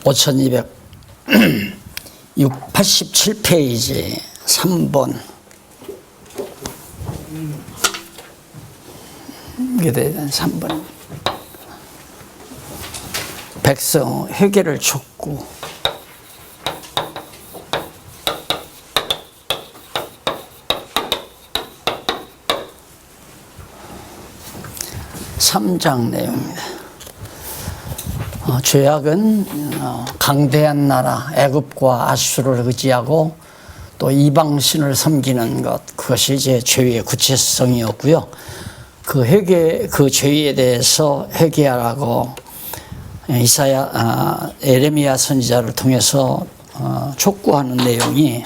5287페이지 3번. 이게 되는 3번. 백성 회개를 촉구. 삼장 내용입니다. 죄악은 강대한 나라 애굽과 아수르를 의지하고 또 이방신을 섬기는 것, 그것이 이제 죄의 구체성이었고요. 그 죄에 대해서 회개하라고 에레미야 선지자를 통해서 촉구하는 내용이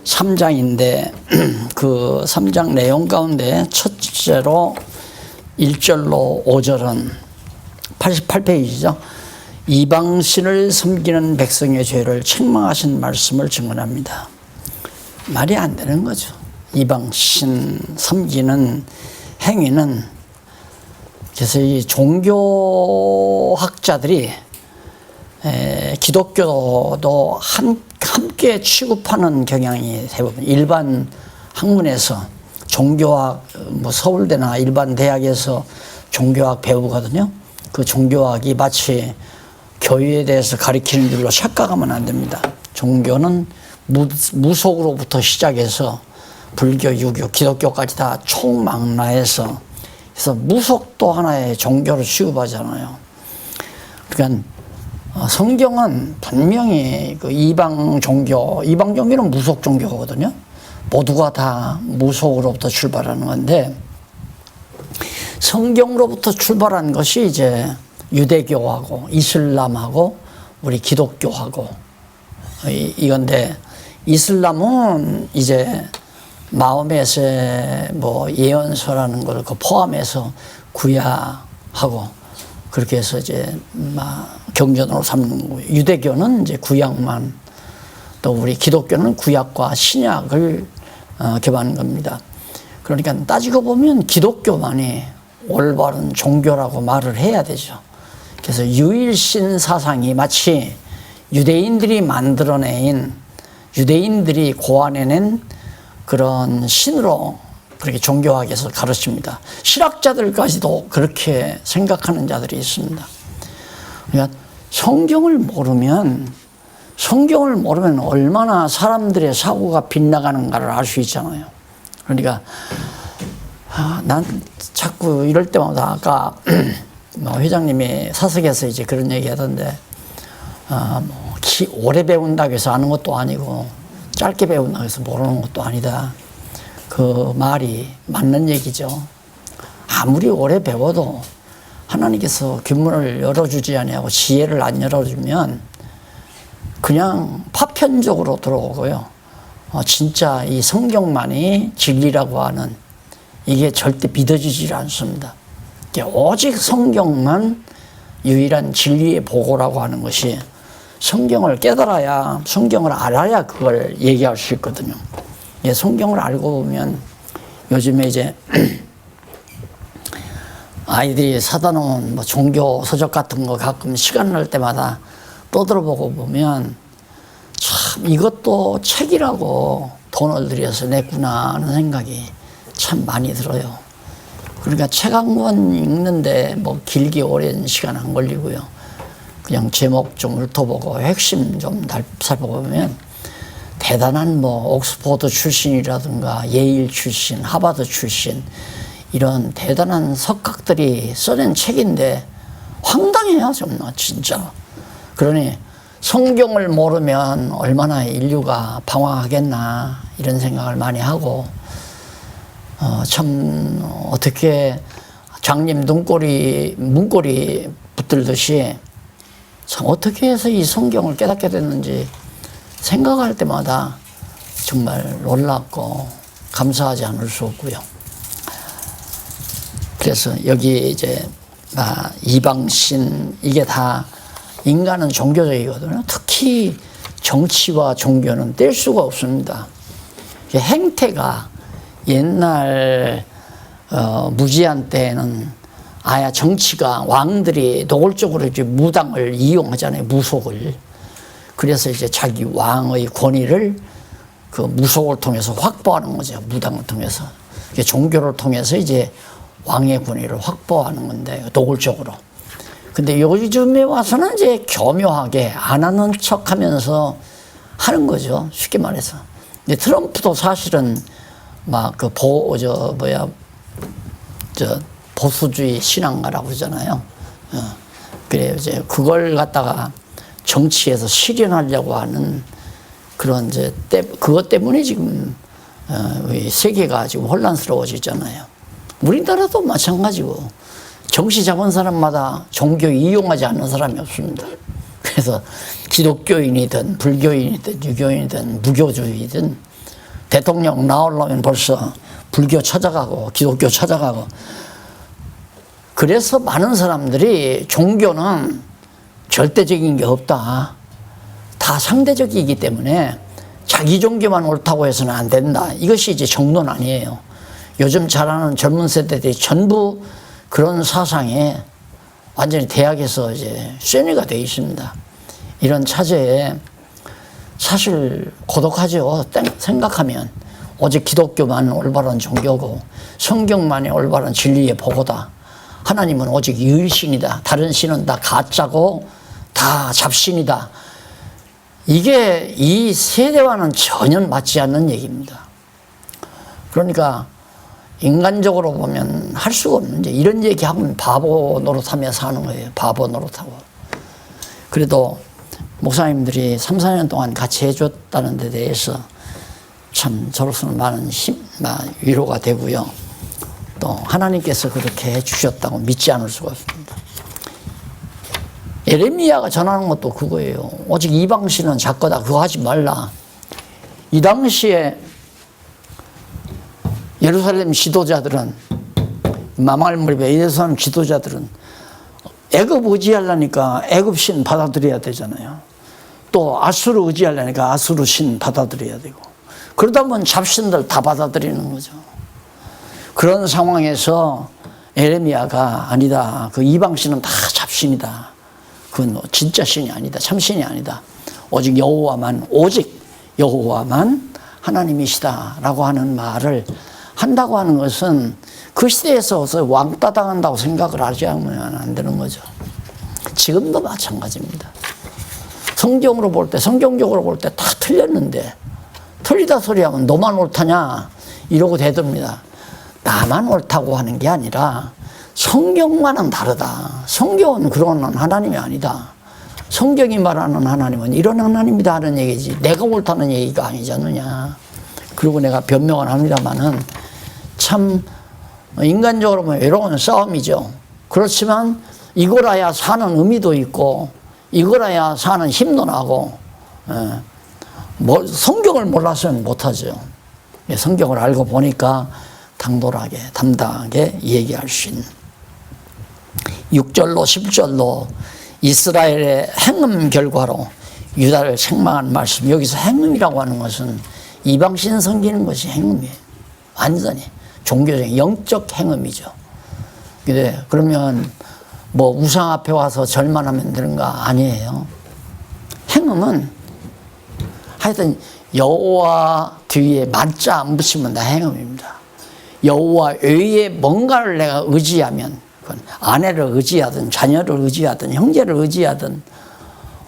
3장인데 그 3장 내용 가운데 첫째로 1절로 5절은 88페이지죠. 이방신을 섬기는 백성의 죄를 책망하신 말씀을 증언합니다. 말이 안 되는 거죠. 이방신 섬기는 행위는, 그래서 이 종교학자들이 기독교도 함께 취급하는 경향이 대부분, 일반 학문에서 종교학, 서울대나 일반 대학에서 종교학 배우거든요. 그 종교학이 마치 교회에 대해서 가리키는 일로 착각하면 안 됩니다. 종교는 무속으로부터 시작해서 불교, 유교, 기독교까지 다 총망라해서, 그래서 무속도 하나의 종교로 취급하잖아요. 그러니까 성경은 분명히 그 이방 종교는 무속 종교거든요. 모두가 다 무속으로부터 출발하는 건데, 성경으로부터 출발한 것이 이제 유대교하고 이슬람하고 우리 기독교하고 이건데, 이슬람은 이제 마음에서 예언서라는 걸 포함해서 구약하고 그렇게 해서 이제 경전으로 삼는 거고, 유대교는 이제 구약만, 또 우리 기독교는 구약과 신약을 교반하는 겁니다. 그러니까 따지고 보면 기독교만이 올바른 종교라고 말을 해야 되죠. 그래서 유일신 사상이 마치 유대인들이 만들어낸, 유대인들이 고안해낸 그런 신으로 그렇게 종교학에서 가르칩니다. 실학자들까지도 그렇게 생각하는 자들이 있습니다. 그러니까 성경을 모르면 얼마나 사람들의 사고가 빗나가는가를 알 수 있잖아요. 그러니까 난 자꾸 이럴 때마다, 아까 회장님이 사석에서 이제 그런 얘기 하던데, 오래 배운다고 해서 아는 것도 아니고 짧게 배운다고 해서 모르는 것도 아니다. 그 말이 맞는 얘기죠. 아무리 오래 배워도 하나님께서 규문을 열어주지 아니하고 지혜를 안 열어주면 그냥 파편적으로 들어오고요. 진짜 이 성경만이 진리라고 하는, 이게 절대 믿어지지 않습니다. 오직 성경만 유일한 진리의 보고라고 하는 것이, 성경을 깨달아야, 성경을 알아야 그걸 얘기할 수 있거든요. 성경을 알고 보면, 요즘에 이제 아이들이 사다 놓은 종교 서적 같은 거 가끔 시간 날 때마다 떠들어보고 보면, 참 이것도 책이라고 돈을 들여서 냈구나 하는 생각이 참 많이 들어요. 그러니까 책 한 권 읽는데 길게 오랜 시간 안 걸리고요. 그냥 제목 좀 훑어보고 핵심 좀 살펴보면 대단한 옥스퍼드 출신이라든가 예일 출신, 하버드 출신, 이런 대단한 석학들이 써낸 책인데 황당해요, 정말 진짜. 그러니 성경을 모르면 얼마나 인류가 방황하겠나 이런 생각을 많이 하고, 참 어떻게 장님 문고리 붙들듯이 참 어떻게 해서 이 성경을 깨닫게 됐는지 생각할 때마다 정말 놀랍고 감사하지 않을 수 없고요. 그래서 여기 이제 이방신, 이게 다 인간은 종교적이거든요. 특히 정치와 종교는 뗄 수가 없습니다. 행태가 옛날 무지한 때에는 아야 정치가 왕들이 노골적으로 이제 무당을 이용하잖아요. 무속을. 그래서 이제 자기 왕의 권위를 그 무속을 통해서 확보하는 거죠. 무당을 통해서. 종교를 통해서 이제 왕의 권위를 확보하는 건데, 노골적으로. 근데 요즘에 와서는 이제 교묘하게 안 하는 척 하면서 하는 거죠. 쉽게 말해서. 근데 트럼프도 사실은 막 그 보수주의 신앙가라고 그러잖아요. 그래 이제 그걸 갖다가 정치에서 실현하려고 하는 그런 이제 그것 때문에 지금 세계가 지금 혼란스러워지잖아요. 우리나라도 마찬가지고 정치 잡은 사람마다 종교 이용하지 않는 사람이 없습니다. 그래서 기독교인이든 불교인이든 유교인이든 무교주의든 대통령 나오려면 벌써 불교 찾아가고 기독교 찾아가고. 그래서 많은 사람들이 종교는 절대적인 게 없다. 다 상대적이기 때문에 자기 종교만 옳다고 해서는 안 된다. 이것이 이제 정론 아니에요. 요즘 자라는 젊은 세대들이 전부 그런 사상에 완전히 대학에서 이제 쇠뇌가 되어 있습니다. 이런 차제에 사실 고독하죠. 생각하면 오직 기독교만 올바른 종교고 성경만이 올바른 진리의 보고다. 하나님은 오직 유일신이다. 다른 신은 다 가짜고 다 잡신이다. 이게 이 세대와는 전혀 맞지 않는 얘기입니다. 그러니까 인간적으로 보면 할 수가 없는 이제 이런 얘기하면 바보 노릇하며 사는 거예요. 바보 노릇하고. 그래도 목사님들이 3, 4년 동안 같이 해줬다는 데 대해서 참 저로서는 많은 위로가 되고요. 또 하나님께서 그렇게 해주셨다고 믿지 않을 수가 없습니다. 예레미야가 전하는 것도 그거예요. 오직 이방신은 작거다. 그거 하지 말라. 이 당시에 예루살렘 지도자들은 마말무리베 예루살렘 지도자들은 애굽 의지하려니까 애굽 신 받아들여야 되잖아요. 또 아수르 의지하려니까 아수르 신 받아들여야 되고 그러다 보면 잡신들 다 받아들이는 거죠. 그런 상황에서 예레미야가 아니다. 그 이방 신은 다 잡신이다. 그건 진짜 신이 아니다. 참신이 아니다. 오직 여호와만 하나님이시다라고 하는 말을 한다고 하는 것은 그 시대에서 왕따 당한다고 생각을 하지 않으면 안 되는 거죠. 지금도 마찬가지입니다. 성경적으로 볼 때 다 틀렸는데 틀리다 소리하면 너만 옳다냐 이러고 대듭니다. 나만 옳다고 하는 게 아니라 성경과는 다르다. 성경은 그런 하나님이 아니다. 성경이 말하는 하나님은 이런 하나님이다 하는 얘기지 내가 옳다는 얘기가 아니지 않느냐. 그리고 내가 변명을 합니다마는 참 인간적으로 보면 외로운 싸움이죠. 그렇지만 이거라야 사는 의미도 있고 이거라야 사는 힘도 나고 성경을 몰라서는 못하죠. 성경을 알고 보니까 당돌하게 담당하게 얘기할 수 있는 6절로 10절로 이스라엘의 행음 결과로 유다를 책망한 말씀. 여기서 행음이라고 하는 것은 이방신 섬기는 것이 행음이에요. 완전히 종교적인 영적 행음이죠. 근데 그러면 뭐 우상 앞에 와서 절만 하면 되는가? 아니에요. 행음은 하여튼 여호와 뒤에 만자 안 붙이면 다 행음입니다. 여호와 외에 뭔가를 내가 의지하면 그건 아내를 의지하든 자녀를 의지하든 형제를 의지하든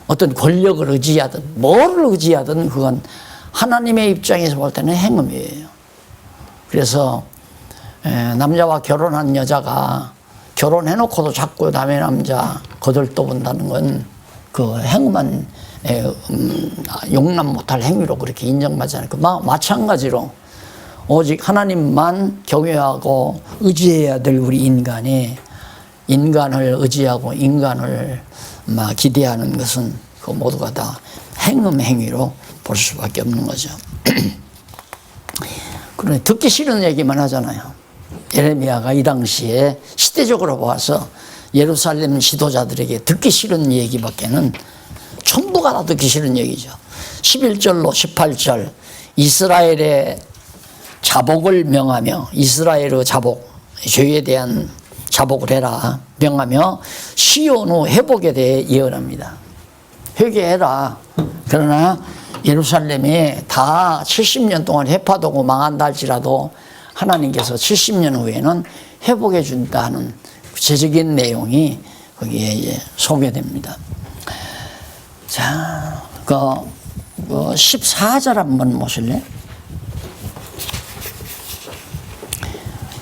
어떤 권력을 의지하든 뭐를 의지하든 그건 하나님의 입장에서 볼 때는 행음이에요. 그래서 남자와 결혼한 여자가 결혼해놓고도 자꾸 남의 남자 거들떠본다는 건 그 행음한 용납 못할 행위로 그렇게 인정받지 않고 마찬가지로 오직 하나님만 경외하고 의지해야 될 우리 인간이 인간을 의지하고 인간을 기대하는 것은 그 모두가 다 행음 행위로 볼 수밖에 없는 거죠. 그러니 듣기 싫은 얘기만 하잖아요. 예레미야가 이 당시에 시대적으로 봐서 예루살렘 지도자들에게 듣기 싫은 얘기밖에는 전부가 다 듣기 싫은 얘기죠. 11절로 18절 이스라엘의 자복을 명하며 이스라엘의 자복, 죄에 대한 자복을 해라 명하며 시온 후 회복에 대해 예언합니다. 회개해라. 그러나 예루살렘이 다 70년 동안 해파되고 망한다 할지라도 하나님께서 70년 후에는 회복해 준다는 구체적인 내용이 거기에 이제 소개됩니다. 자, 14절 한번 보실래요?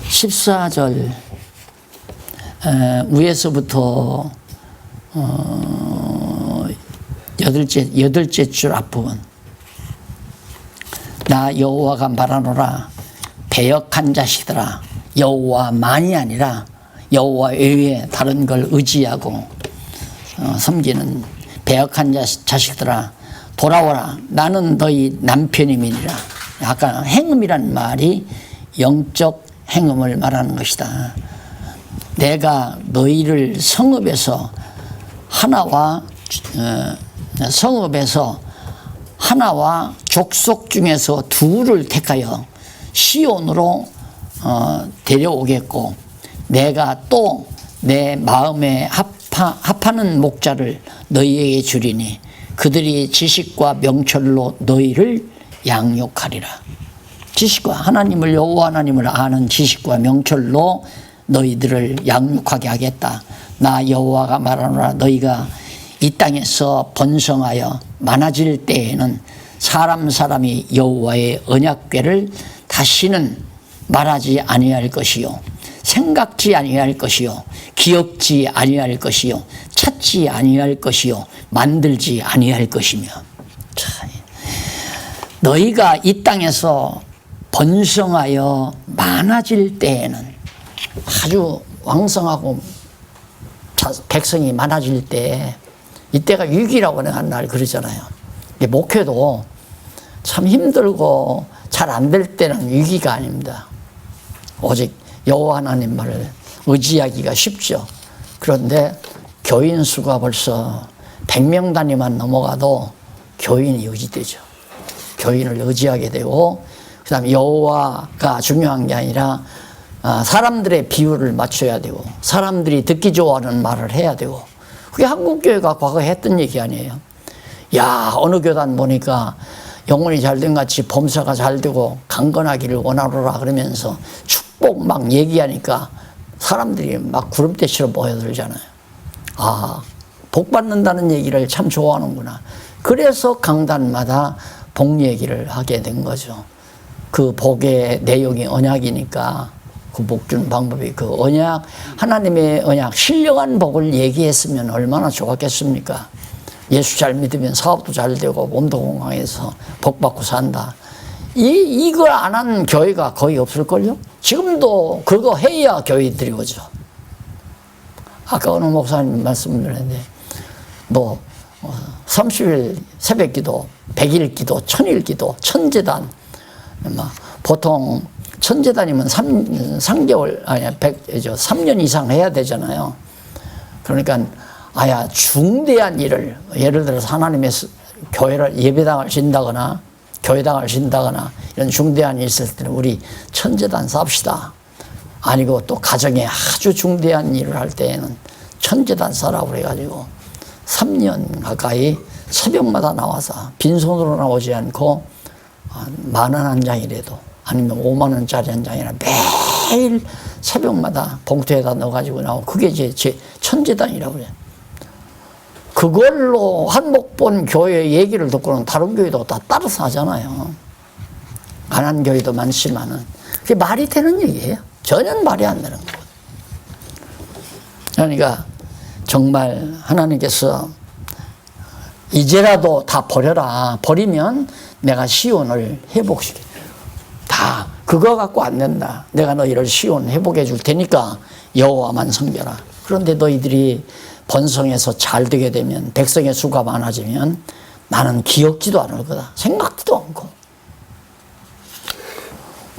14절 위에서부터 여덟째 줄 앞부분. 나 여호와가 말하노라. 배역한 자식들아, 여호와만이 아니라 여호와 외에 다른 걸 의지하고 섬기는 배역한 자식들아, 돌아오라. 나는 너희 남편임이니라. 아까 행음이란 말이 영적 행음을 말하는 것이다. 내가 너희를 성읍에서 하나와 족속 중에서 둘을 택하여 시온으로 데려오겠고, 내가 또 내 마음에 합하는 목자를 너희에게 주리니 그들이 지식과 명철로 너희를 양육하리라. 지식과 하나님을, 여호와 하나님을 아는 지식과 명철로 너희들을 양육하게 하겠다. 나 여호와가 말하노라. 너희가 이 땅에서 번성하여 많아질 때에는 사람이 여호와의 언약궤를 다시는 말하지 아니할 것이요, 생각지 아니할 것이요, 기억지 아니할 것이요, 찾지 아니할 것이요, 만들지 아니할 것이며. 너희가 이 땅에서 번성하여 많아질 때에는, 아주 왕성하고 백성이 많아질 때, 이때가 위기라고 내가 한 날 그러잖아요. 목회도 참 힘들고 잘 안 될 때는 위기가 아닙니다. 오직 여호와 하나님 말을 의지하기가 쉽죠. 그런데 교인 수가 벌써 100명 단위만 넘어가도 교인이 의지되죠. 교인을 의지하게 되고, 그 다음에 여호와가 중요한 게 아니라 사람들의 비율을 맞춰야 되고, 사람들이 듣기 좋아하는 말을 해야 되고. 그게 한국교회가 과거에 했던 얘기 아니에요. 야, 어느 교단 보니까 영혼이 잘된 같이 범사가 잘 되고 강건하기를 원하노라 그러면서 축복 막 얘기하니까 사람들이 막 구름대처럼 모여들잖아요. 아, 복 받는다는 얘기를 참 좋아하는구나. 그래서 강단마다 복 얘기를 하게 된 거죠. 그 복의 내용이 언약이니까 그 복 주는 방법이, 그 언약, 하나님의 언약, 신령한 복을 얘기했으면 얼마나 좋았겠습니까? 예수 잘 믿으면 사업도 잘 되고 몸도 건강해서 복 받고 산다. 이걸 안 한 교회가 거의 없을걸요? 지금도 그거 해야 교회들이 오죠. 아까 어느 목사님 말씀드렸는데, 30일 새벽 기도, 100일 기도, 1000일 기도, 천재단, 보통 천재단이면 3년 이상 해야 되잖아요. 그러니까 중대한 일을, 예를 들어서 하나님의 교회를 예배당을 진다거나 교회당을 진다거나 이런 중대한 일이 있을 때는 우리 천재단 쌉시다. 아니고 또 가정에 아주 중대한 일을 할 때에는 천재단 싸라고 그래가지고 3년 가까이 새벽마다 나와서 빈손으로 나오지 않고 10,000원 한 장이라도, 아니면 50,000원짜리 한 장이나 매일 새벽마다 봉투에다 넣어가지고 나오고, 그게 제 천재단이라고 그래요. 그걸로 한복 본 교회 얘기를 듣고는 다른 교회도 다 따라서 하잖아요. 안 한 교회도 많지만은. 그게 말이 되는 얘기예요. 전혀 말이 안 되는 거예요. 그러니까 정말 하나님께서 이제라도 다 버려라. 버리면 내가 시온을 회복시켜. 다 그거 갖고 안 된다. 내가 너희를 시온 회복해 줄 테니까 여호와만 섬겨라. 그런데 너희들이 번성해서 잘 되게 되면, 백성의 수가 많아지면 나는 기억지도 않을 거다. 생각지도 않고.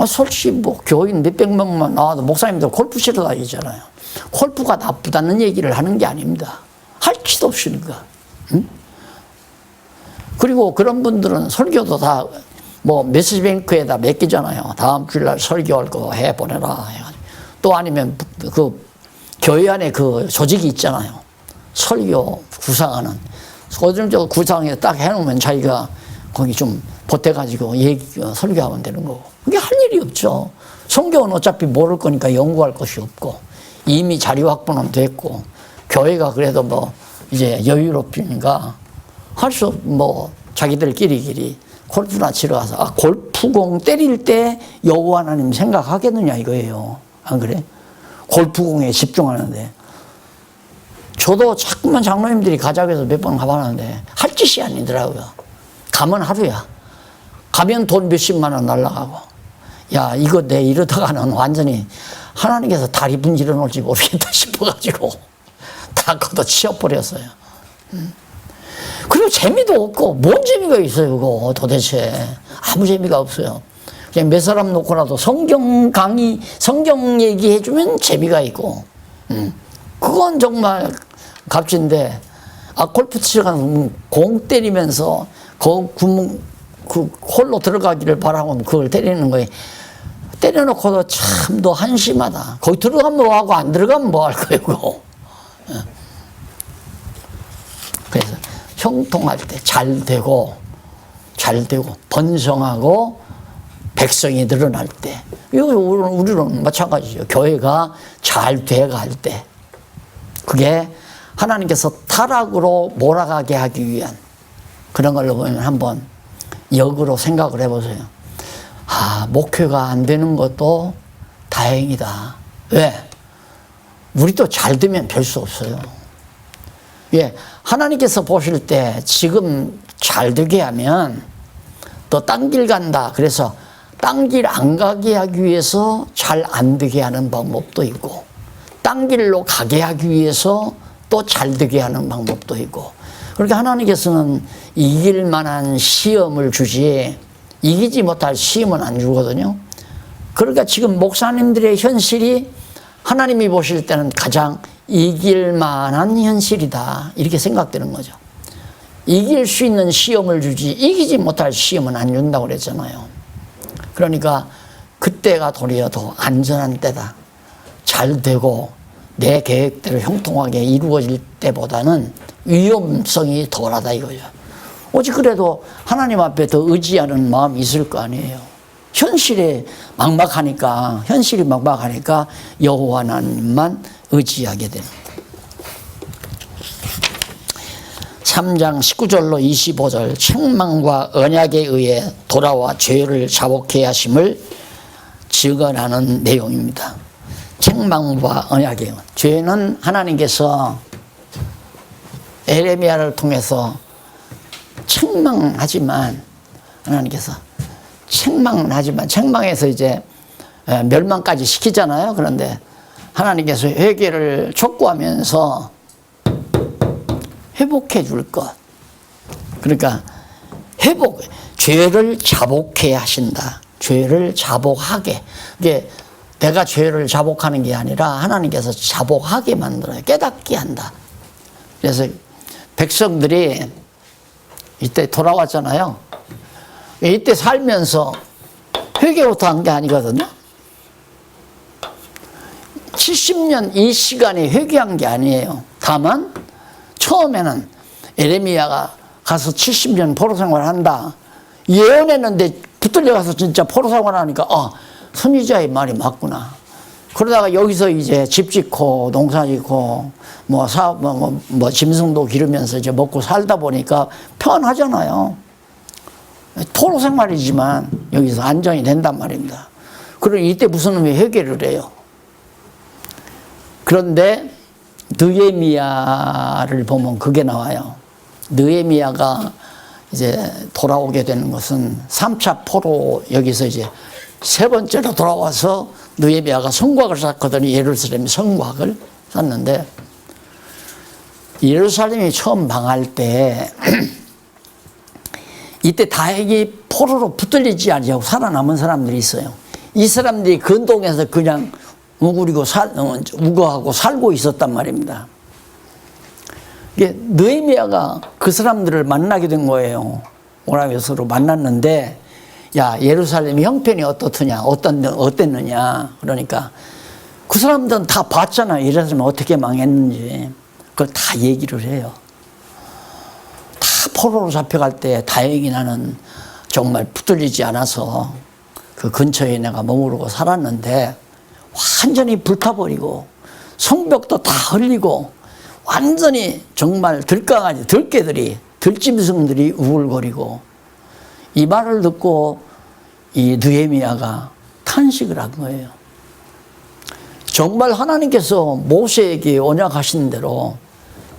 솔직히 교인 몇백 명만 나와도 목사님들 골프 치러 다니잖아요. 골프가 나쁘다는 얘기를 하는 게 아닙니다. 할 짓도 없으니까. 응? 그리고 그런 분들은 설교도 다 메시지뱅크에다 맡기잖아요. 다음 주일날 설교할 거 해보내라. 또 아니면 교회 안에 그 조직이 있잖아요. 설교 구상하는. 고정적으로 구상해 딱 해놓으면 자기가 거기 좀 보태가지고 설교하면 되는 거고. 그게 할 일이 없죠. 성경은 어차피 모를 거니까 연구할 것이 없고, 이미 자료 확보는 됐고, 교회가 그래도 뭐 이제 여유롭으니까 할 수, 뭐 자기들끼리 골프나 치러 가서, 아, 골프공 때릴 때 여호와 하나님 생각하겠느냐 이거예요. 안 그래? 골프공에 집중하는데. 저도 자꾸만 장로님들이 가자고 해서 몇 번 가봤는데 할 짓이 아니더라고요. 가면 하루야. 가면 돈 몇십만 원 날라가고. 야, 이거 내 이러다가는 완전히 하나님께서 다리 분질러 놓을지 모르겠다 싶어가지고 다 걷어 치워버렸어요. 그리고 재미도 없고, 뭔 재미가 있어요, 그거 도대체. 아무 재미가 없어요. 그냥 몇 사람 놓고라도 성경 강의, 성경 얘기해주면 재미가 있고, 그건 정말 값진데, 아, 골프 치러 가서 공 때리면서 그 홀로 들어가기를 바라고 그걸 때리는 거에 때려놓고도 참 너 한심하다. 거기 들어가면 뭐 하고 안 들어가면 뭐 할 거예요, 그거. 그래서 형통할 때 잘 되고 번성하고 백성이 늘어날 때, 이거 우리는 마찬가지죠. 교회가 잘 돼갈 때, 그게 하나님께서 타락으로 몰아가게 하기 위한 그런 걸로 보면 한번 역으로 생각을 해보세요. 아, 목회가 안 되는 것도 다행이다. 왜? 우리 또 잘 되면 별 수 없어요. 예, 하나님께서 보실 때 지금 잘 되게 하면 또 딴 길 간다. 그래서 딴 길 안 가게 하기 위해서 잘 안 되게 하는 방법도 있고, 딴 길로 가게 하기 위해서 또 잘 되게 하는 방법도 있고, 그렇게 하나님께서는 이길 만한 시험을 주지 이기지 못할 시험은 안 주거든요. 그러니까 지금 목사님들의 현실이 하나님이 보실 때는 가장 이길 만한 현실이다, 이렇게 생각되는 거죠. 이길 수 있는 시험을 주지 이기지 못할 시험은 안 준다고 그랬잖아요. 그러니까 그때가 도리어 더 안전한 때다. 잘 되고 내 계획대로 형통하게 이루어질 때보다는 위험성이 덜하다 이거죠. 오직 그래도 하나님 앞에 더 의지하는 마음이 있을 거 아니에요. 현실이 막막하니까 여호와 하나님만 의지하게 되는 거예요. 3장 19절로 25절, 책망과 언약에 의해 돌아와 죄를 자복케 하심을 증언하는 내용입니다. 책망과 언약이에요. 죄는 하나님께서 에레미야를 통해서 책망하지만, 하나님께서 책망은 하지만, 책망해서 이제 멸망까지 시키잖아요. 그런데 하나님께서 회개를 촉구하면서 회복해 줄 것. 그러니까 죄를 자복해 하신다. 죄를 자복하게. 이게 내가 죄를 자복하는 게 아니라 하나님께서 자복하게 만들어요. 깨닫게 한다. 그래서 백성들이 이때 돌아왔잖아요. 이때 살면서 회개부터 한 게 아니거든요. 70년 이 시간에 회개한 게 아니에요. 다만 처음에는 에레미야가 가서 70년 포로 생활한다 예언했는데 붙들려 가서 진짜 포로 생활하니까 선지자의 말이 맞구나. 그러다가 여기서 이제 집 짓고 농사 짓고 뭐 짐승도 기르면서 이제 먹고 살다 보니까 편하잖아요. 포로 생활이지만 여기서 안정이 된단 말입니다. 그리고 이때 무슨 놈이 회개를 해요. 그런데 느헤미야를 보면 그게 나와요. 느헤미야가 이제 돌아오게 되는 것은 3차 포로, 여기서 이제 세 번째로 돌아와서 느헤미야가 성곽을 쌓거든요. 예루살렘 성곽을 쌓는데, 예루살렘이 처음 망할 때 이때 다행히 포로로 붙들리지 않고 살아남은 사람들이 있어요. 이 사람들이 근동에서 그냥 우거하고 살고 있었단 말입니다. 느헤미야가 그 사람들을 만나게 된 거예요. 오라베스로 만났는데, 야, 예루살렘 형편이 어떻느냐, 어땠느냐. 그러니까 그 사람들은 다 봤잖아요. 이랬으면 어떻게 망했는지. 그걸 다 얘기를 해요. 다 포로로 잡혀갈 때 다행히 나는 정말 붙들리지 않아서 그 근처에 내가 머무르고 살았는데 완전히 불타버리고 성벽도 다 흘리고 완전히 정말 들강아지, 들개들이, 들짐승들이 우글거리고 이 말을 듣고 이 느헤미야가 탄식을 한 거예요. 정말 하나님께서 모세에게 언약하신 대로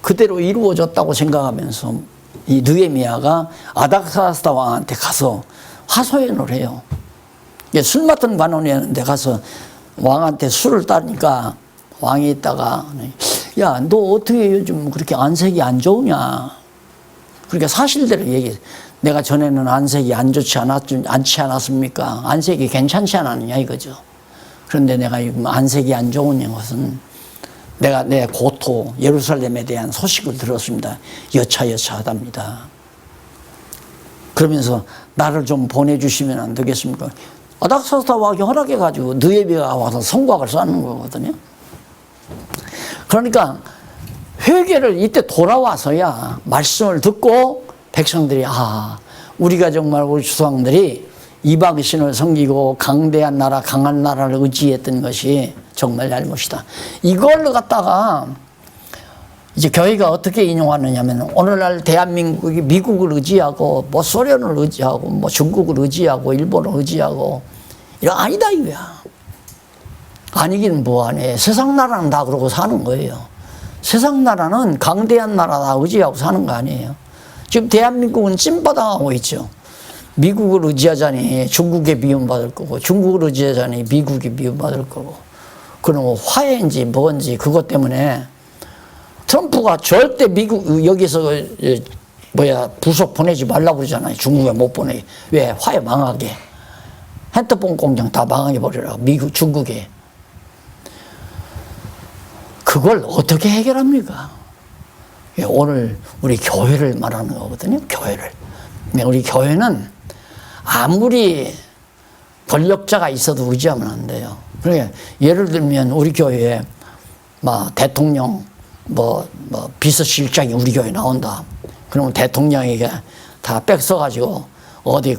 그대로 이루어졌다고 생각하면서 이 느헤미야가 아닥사스다 왕한테 가서 하소연을 해요. 술 맡은 관원이었는데 가서 왕한테 술을 따르니까 왕이 있다가 야, 너 어떻게 요즘 그렇게 안색이 안 좋으냐. 그러니까 사실대로 얘기해. 내가 전에는 안색이 않지 않았습니까? 안색이 괜찮지 않았느냐 이거죠. 그런데 내가 안색이 안 좋은 것은 내가 내 고토 예루살렘에 대한 소식을 들었습니다. 여차여차하답니다. 그러면서 나를 좀 보내주시면 안 되겠습니까? 아닥사스다 왕이 허락해가지고 느헤미야가 와서 성곽을 쌓는 거거든요. 그러니까 회개를 이때 돌아와서야 말씀을 듣고 백성들이 우리가 정말 우리 조상들이 이방신을 섬기고 강대한 나라, 강한 나라를 의지했던 것이 정말 잘못이다. 이걸 갖다가 이제 교회가 어떻게 인용하느냐면 오늘날 대한민국이 미국을 의지하고 뭐 소련을 의지하고 뭐 중국을 의지하고 일본을 의지하고 이런 아니다 이거야. 아니긴 뭐하네. 세상 나라는 다 그러고 사는 거예요. 세상 나라는 강대한 나라 다 의지하고 사는 거 아니에요. 지금 대한민국은 찜바당하고 있죠. 미국을 의지하자니 중국에 미움받을 거고 중국을 의지하자니 미국이 미움받을 거고 그럼 화해인지 뭔지 그것 때문에 트럼프가 절대 미국 여기서 부속 보내지 말라고 그러잖아요. 중국에 못 보내. 왜? 화해 망하게. 핸드폰 공장 다 망하게 버리라고 미국 중국에. 그걸 어떻게 해결합니까? 오늘 우리 교회를 말하는 거거든요. 교회를. 우리 교회는 아무리 권력자가 있어도 의지하면 안 돼요. 그러니까 예를 들면 우리 교회에 대통령 비서실장이 우리 교회에 나온다. 그러면 대통령에게 다 뺏어가지고 어디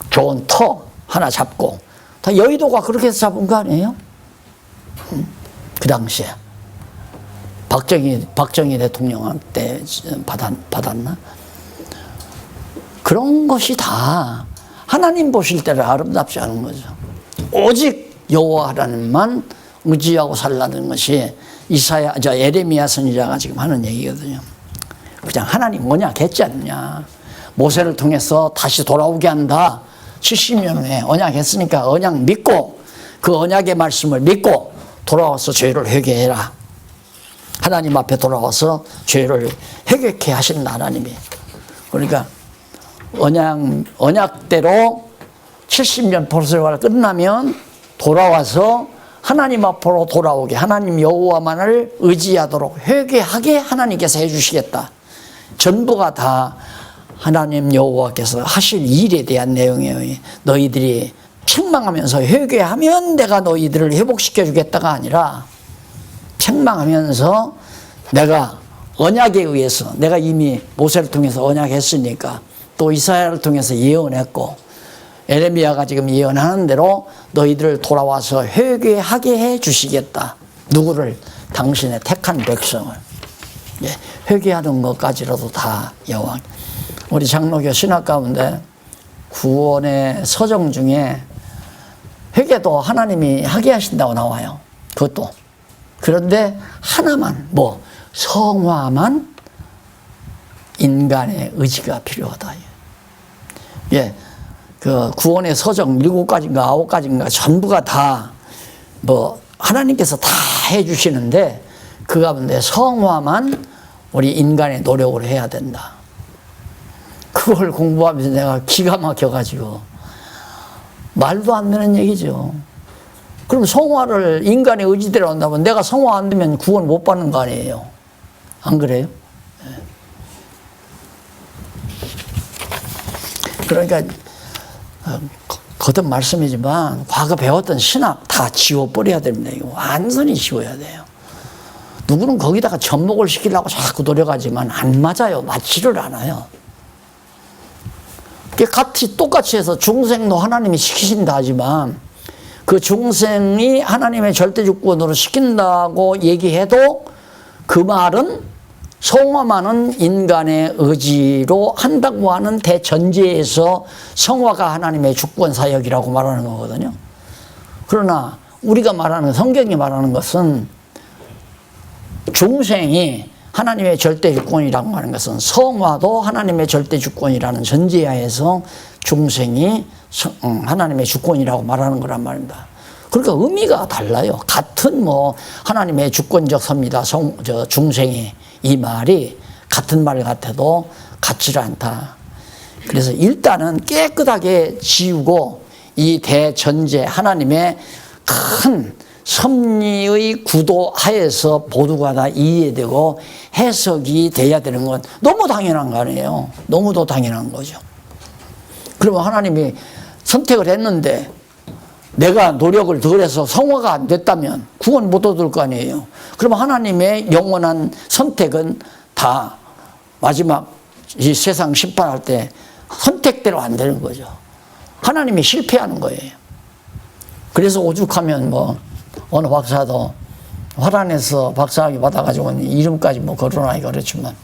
좋은 터 하나 잡고 다 여의도가 그렇게 해서 잡은 거 아니에요? 그 당시에 박정희 대통령한테 받았나? 그런 것이 다 하나님 보실 때는 아름답지 않은 거죠. 오직 여호와 하나님만 의지하고 살라는 것이 에레미야 선지자가 지금 하는 얘기거든요. 그냥 하나님 언약했지 않느냐. 모세를 통해서 다시 돌아오게 한다. 70년 후에 언약했으니까 언약 믿고 그 언약의 말씀을 믿고 돌아와서 죄를 회개해라. 하나님 앞에 돌아와서 죄를 회개케 하신다 하나님이. 그러니까 언약대로 70년 포로생활 끝나면 돌아와서 하나님 앞으로 돌아오게 하나님 여호와만을 의지하도록 회개하게 하나님께서 해주시겠다. 전부가 다 하나님 여호와께서 하실 일에 대한 내용이에요. 너희들이 책망하면서 회개하면 내가 너희들을 회복시켜 주겠다가 아니라 책망하면서 내가 언약에 의해서 내가 이미 모세를 통해서 언약했으니까 또 이사야를 통해서 예언했고 에레미야가 지금 예언하는 대로 너희들을 돌아와서 회개하게 해 주시겠다. 누구를? 당신의 택한 백성을. 회개하는 것까지라도 다 여호와. 우리 장로교 신학 가운데 구원의 서정 중에 회개도 하나님이 하게 하신다고 나와요. 그것도. 그런데 하나만 성화만 인간의 의지가 필요하다. 그 구원의 서정 7가지인가 9가지인가 전부가 다 하나님께서 다 해주시는데 그 가운데 성화만 우리 인간의 노력을 해야 된다. 그걸 공부하면서 내가 기가 막혀가지고 말도 안 되는 얘기죠. 그럼 성화를 인간의 의지대로 한다면 내가 성화 안 되면 구원 못 받는 거 아니에요. 안 그래요? 그러니까 거듭 말씀이지만 과거 배웠던 신학 다 지워버려야 됩니다. 이거 완전히 지워야 돼요. 누구는 거기다가 접목을 시키려고 자꾸 노력하지만 안 맞아요. 맞지를 않아요. 똑같이 해서 중생도 하나님이 시키신다 하지만 그 중생이 하나님의 절대주권으로 시킨다고 얘기해도 그 말은 성화만은 인간의 의지로 한다고 하는 대전제에서 성화가 하나님의 주권 사역이라고 말하는 거거든요. 그러나 우리가 말하는, 성경이 말하는 것은 중생이 하나님의 절대주권이라고 하는 것은 성화도 하나님의 절대주권이라는 전제하에서 중생이 하나님의 주권이라고 말하는 거란 말입니다. 그러니까 의미가 달라요. 같은 하나님의 주권적 섭니다. 중생이 이 말이 같은 말 같아도 같지를 않다. 그래서 일단은 깨끗하게 지우고 이 대전제 하나님의 큰 섭리의 구도 하에서 모두가 다 이해되고 해석이 돼야 되는 건 너무 당연한 거 아니에요. 너무도 당연한 거죠. 그러면 하나님이 선택을 했는데 내가 노력을 덜 해서 성화가 안 됐다면 구원 못 얻을 거 아니에요. 그러면 하나님의 영원한 선택은 다 마지막 이 세상 심판할 때 선택대로 안 되는 거죠. 하나님이 실패하는 거예요. 그래서 오죽하면 어느 박사도 화란에서 박사학위 받아가지고 이름까지 거론하기 그렇지만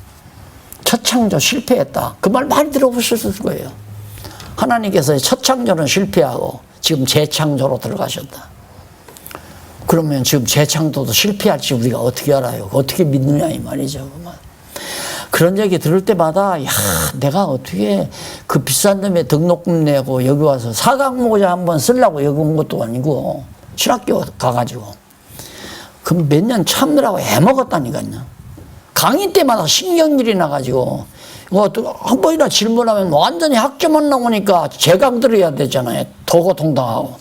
첫 창조 실패했다. 그 말 많이 들어보셨을 거예요. 하나님께서 첫 창조는 실패하고 지금 재창조로 들어가셨다. 그러면 지금 재창조도 실패할지 우리가 어떻게 알아요? 어떻게 믿느냐 이 말이죠. 그런 얘기 들을 때마다 내가 어떻게 그 비싼 놈에 등록금 내고 여기 와서 사각모자 한번 쓰려고 여기 온 것도 아니고 신학교 가가지고 그럼 몇 년 참느라고 애먹었다니까요. 강의 때마다 신경질이 나가지고 한 번이나 질문하면 완전히 학점만 나오니까 재강 들어야 되잖아요. 더 고통당하고.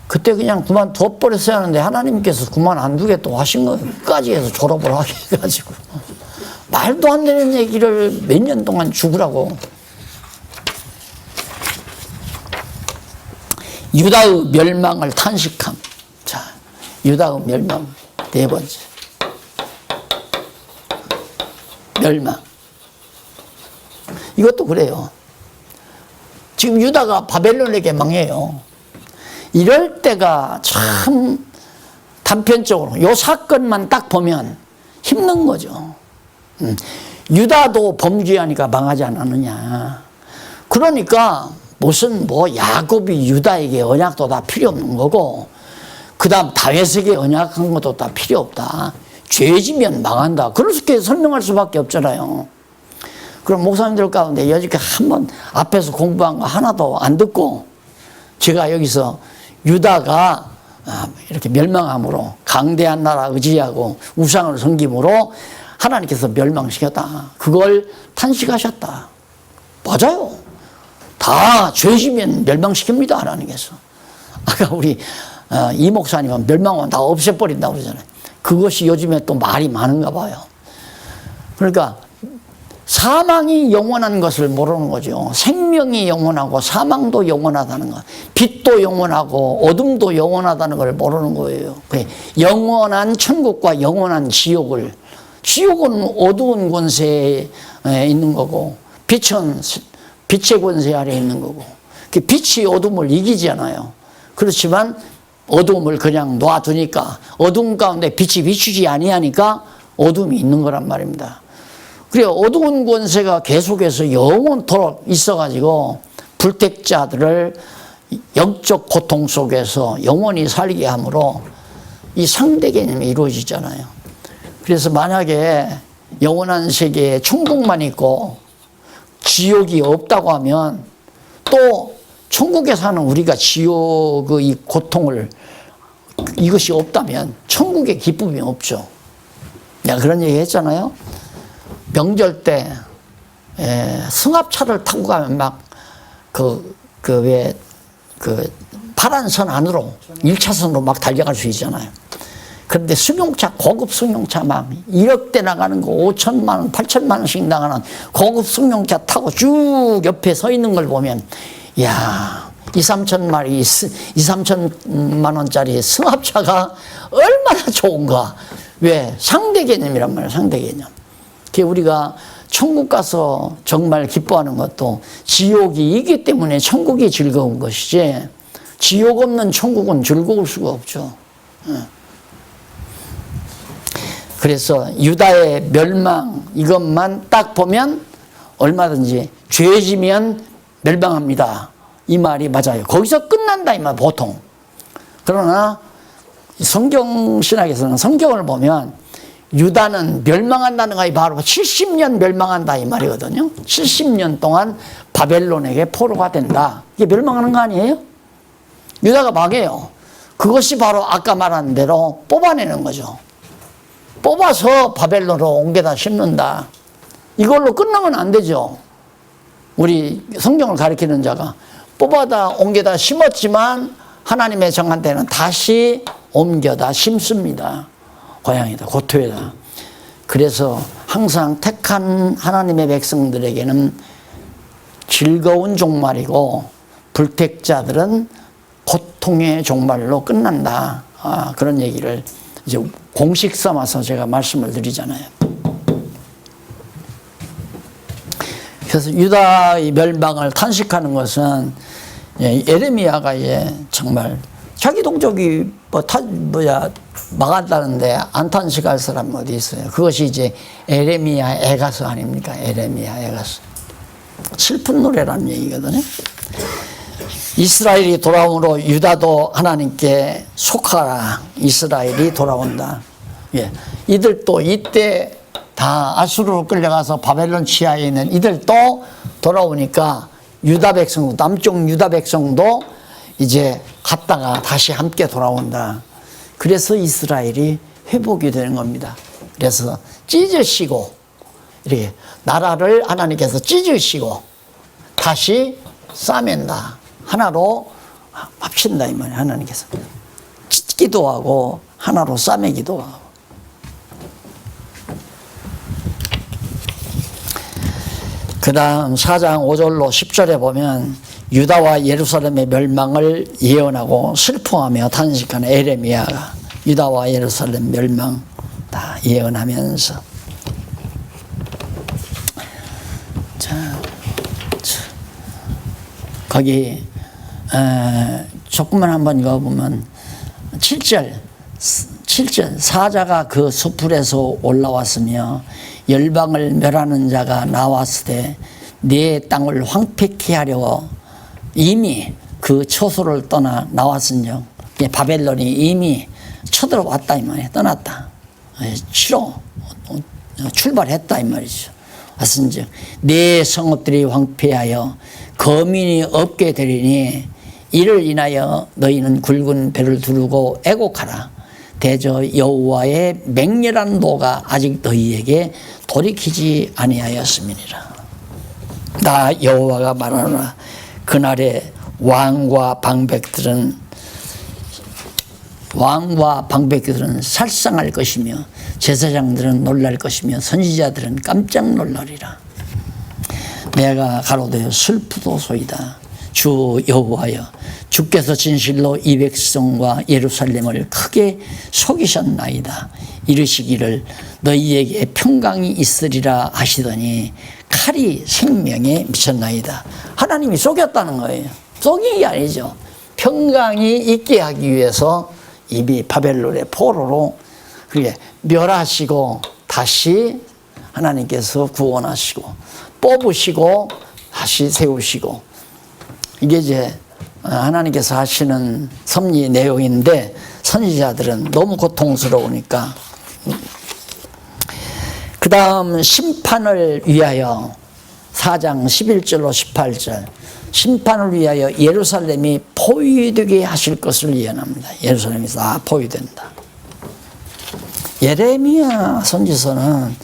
그때 그냥 그만 둬버렸어야 하는데 하나님께서 그만 안 두겠다고 하신 거 끝까지 해서 졸업을 하게 해가지고 말도 안 되는 얘기를 몇 년 동안 죽으라고. 유다의 멸망을 탄식함. 자, 유다의 멸망 네 번째. 멸망. 이것도 그래요. 지금 유다가 바벨론에게 망해요. 이럴 때가 참 단편적으로 요 사건만 딱 보면 힘든 거죠. 유다도 범죄하니까 망하지 않았느냐. 그러니까 무슨 야곱이 유다에게 언약도 다 필요 없는 거고 그 다음 다윗에게 언약한 것도 다 필요 없다. 죄지면 망한다. 그렇게 설명할 수밖에 없잖아요. 그럼 목사님들 가운데 여지까지 한번 앞에서 공부한 거 하나도 안 듣고 제가 여기서 유다가 이렇게 멸망함으로 강대한 나라 의지하고 우상을 섬김으로 하나님께서 멸망시켰다. 그걸 탄식하셨다. 맞아요. 다 죄지면 멸망시킵니다. 하나님께서. 아까 우리 이 목사님은 멸망하면 다 없애버린다고 그러잖아요. 그것이 요즘에 또 말이 많은가 봐요. 그러니까 사망이 영원한 것을 모르는 거죠. 생명이 영원하고 사망도 영원하다는 것. 빛도 영원하고 어둠도 영원하다는 걸 모르는 거예요. 영원한 천국과 영원한 지옥은 어두운 권세에 있는 거고 빛은 빛의 권세 아래에 있는 거고 빛이 어둠을 이기잖아요. 그렇지만 어둠을 그냥 놔두니까 어둠 가운데 빛이 비추지 아니하니까 어둠이 있는 거란 말입니다. 그래 어두운 권세가 계속해서 영원토록 있어가지고 불택자들을 영적 고통 속에서 영원히 살게 함으로 이 상대 개념이 이루어지잖아요. 그래서 만약에 영원한 세계에 천국만 있고 지옥이 없다고 하면 또 천국에 사는 우리가 지옥의 이 고통을 이것이 없다면 천국의 기쁨이 없죠. 내가 그런 얘기 했잖아요. 명절 때 승합차를 타고 가면 막 파란 선 안으로 1차선으로 막 달려갈 수 있잖아요. 그런데 승용차, 고급 승용차 막 1억대 나가는 거 5천만 원, 8천만 원씩 나가는 고급 승용차 타고 쭉 옆에 서 있는 걸 보면, 이야, 2, 3천 마리, 2, 3천만 원짜리 승합차가 얼마나 좋은가. 왜? 상대 개념이란 말이야, 상대 개념. 그게 우리가 천국 가서 정말 기뻐하는 것도 지옥이 있기 때문에 천국이 즐거운 것이지, 지옥 없는 천국은 즐거울 수가 없죠. 그래서 유다의 멸망, 이것만 딱 보면 얼마든지 죄지면 멸망합니다. 이 말이 맞아요. 거기서 끝난다 이 말, 보통. 그러나 성경 신학에서는 성경을 보면 유다는 멸망한다는 것이 바로 70년 멸망한다 이 말이거든요. 70년 동안 바벨론에게 포로가 된다. 이게 멸망하는 거 아니에요? 유다가 망해요. 그것이 바로 아까 말한 대로 뽑아내는 거죠. 뽑아서 바벨론으로 옮겨다 심는다. 이걸로 끝나면 안 되죠. 우리 성경을 가리키는 자가 뽑아다 옮겨다 심었지만 하나님의 정한 때는 다시 옮겨다 심습니다. 고향이다, 고토에다. 그래서 항상 택한 하나님의 백성들에게는 즐거운 종말이고 불택자들은 고통의 종말로 끝난다. 그런 얘기를 이제 공식 삼아서 제가 말씀을 드리잖아요. 그래서 유다의 멸망을 탄식하는 것은 예레미야가 정말 자기 동족이 망한다는데 안 탄식할 사람 어디 있어요? 그것이 이제 에레미야 애가서 아닙니까? 에레미야 애가서. 슬픈 노래라는 얘기거든요. 이스라엘이 돌아오므로 유다도 하나님께 속하라. 이스라엘이 돌아온다. 이들도 이때 다 아수르로 끌려가서 바벨론 치하에 있는 이들도 돌아오니까 유다 백성, 남쪽 유다 백성도 이제 갔다가 다시 함께 돌아온다. 그래서 이스라엘이 회복이 되는 겁니다. 그래서 찢으시고, 이렇게 나라를 하나님께서 찢으시고 다시 싸맨다. 하나로 합친다 이 말이에요. 하나님께서 찢기도 하고 하나로 싸매기도 하고. 그 다음 4장 5절로 10절에 보면 유다와 예루살렘의 멸망을 예언하고 슬퍼하며 탄식하는 에레미야가 유다와 예루살렘 멸망 다 예언하면서, 거기 조금만 한번 읽어보면 7절 사자가 그 수풀에서 올라왔으며 열방을 멸하는 자가 나왔으되 네 땅을 황폐케 하려고 이미 그 처소를 떠나 나왔은즉, 바벨론이 이미 쳐들어왔다 이 말이에요. 떠났다. 치러 출발했다 이 말이죠. 왔은즉 네 성읍들이 황폐하여 거민이 없게 되리니 이를 인하여 너희는 굵은 배를 두르고 애곡하라. 대저 여호와의 맹렬한 노가 아직 너희에게 돌이키지 아니하였음이니라. 나 여호와가 말하노라. 그날에 왕과 방백들은 살상할 것이며 제사장들은 놀랄 것이며 선지자들은 깜짝 놀라리라. 내가 가로되 슬프도소이다. 주 여호와여, 주께서 진실로 이 백성과 예루살렘을 크게 속이셨나이다. 이르시기를 너희에게 평강이 있으리라 하시더니 칼이 생명에 미쳤나이다. 하나님이 속였다는 거예요. 속인 게 아니죠. 평강이 있게 하기 위해서 이미 바벨론의 포로로 그게 멸하시고 다시 하나님께서 구원하시고 뽑으시고 다시 세우시고, 이게 이제 하나님께서 하시는 섭리 내용인데 선지자들은 너무 고통스러우니까. 그 다음 심판을 위하여 4장 11절로 18절 심판을 위하여 예루살렘이 포위되게 하실 것을 예언합니다. 예루살렘이 다 포위된다. 예레미야 선지서는